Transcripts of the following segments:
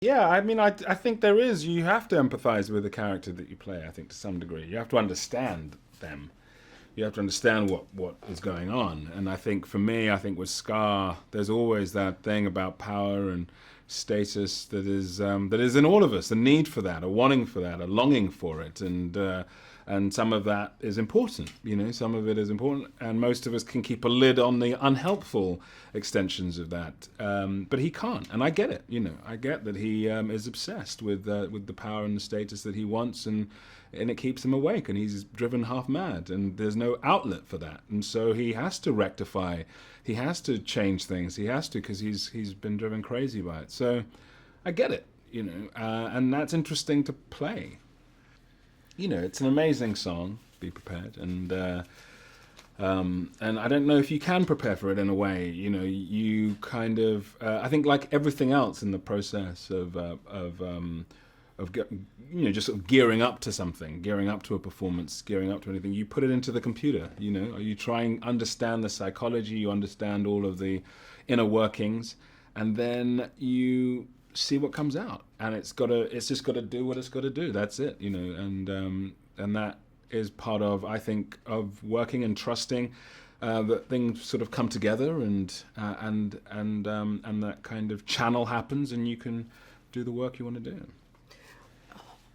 Yeah, I mean, I think there is. You have to empathize with the character that you play, I think, to some degree. You have to understand them. You have to understand what is going on. And I think for me, I think with Scar, there's always that thing about power and status that is in all of us, a need for that, a wanting for that, a longing for it. And some of that is important, some of it is important, and most of us can keep a lid on the unhelpful extensions of that. But he can't, and I get it, I get that he is obsessed with the power and the status that he wants, and it keeps him awake, and he's driven half mad, and there's no outlet for that, and so he has to rectify, he has to change things, he has to, because he's been driven crazy by it. So I get it, and that's interesting to play. It's an amazing song. Be prepared, and I don't know if you can prepare for it in a way. You kind of. I think like everything else in the process of just sort of gearing up to something, gearing up to a performance, gearing up to anything. You put it into the computer. You try and understand the psychology. You understand all of the inner workings, and then you see what comes out, and it's just got to do what it's got to do. That's it, and that is part of, I think, of working and trusting that things sort of come together, and that kind of channel happens, and you can do the work you want to do.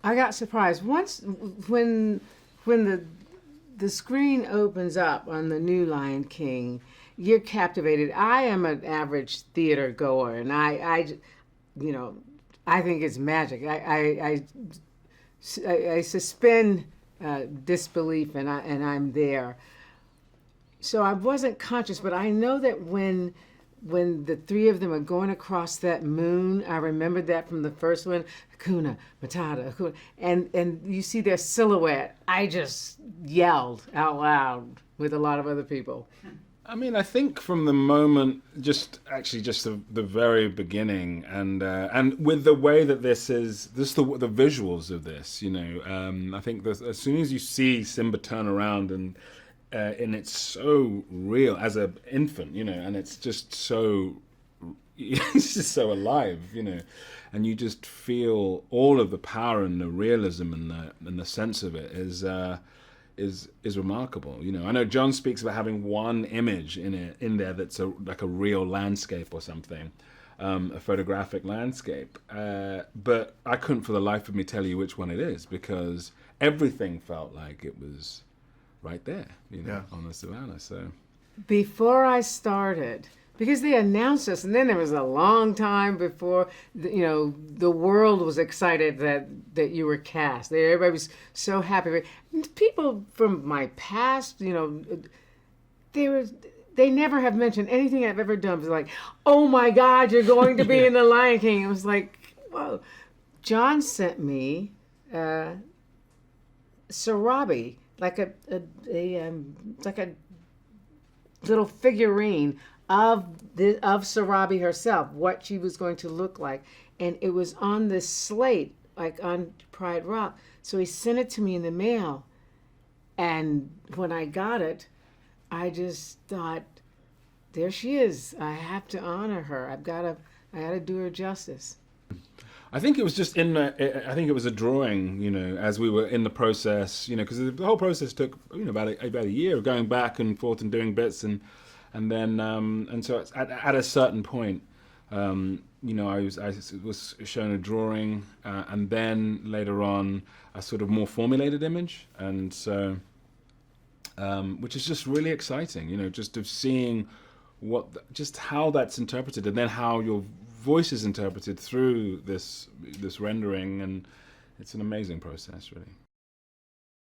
I got surprised once when the screen opens up on the new Lion King. You're captivated. I am an average theater goer, and I think it's magic. I suspend disbelief, and I'm there. So I wasn't conscious, but I know that when the three of them are going across that moon, I remembered that from the first one, Hakuna Matata, Hakuna, and you see their silhouette. I just yelled out loud with a lot of other people. I mean, I think from the moment, just the very beginning, and with the way that this is, the visuals of this, I think that as soon as you see Simba turn around and it's so real as an infant, and it's just so, it's just so alive, and you just feel all of the power and the realism and the sense of it is remarkable. I know John speaks about having one image in there that's like a real landscape or something, a photographic landscape. But I couldn't for the life of me tell you which one it is, because everything felt like it was right there, on the savannah. So before I started, because they announced us, and then there was a long time before the world was excited that you were cast. Everybody was so happy. People from my past, they never have mentioned anything I've ever done. It was like, oh my God, you're going to be in The Lion King. It was like, whoa. John sent me Sarabi, like a little figurine of Sarabi herself, what she was going to look like, and it was on this slate, like on Pride Rock. So he sent it to me in the mail, and when I got it, I just thought, there she is. I have to honor her. I gotta do her justice. I think it was just I think it was a drawing, as we were in the process, because the whole process took, about a year of going back and forth and doing bits, and then and so it's at a certain point, I was shown a drawing, and then later on a sort of more formulated image, and so which is just really exciting, just of seeing just how that's interpreted, and then how your voice is interpreted through this rendering, and it's an amazing process, really.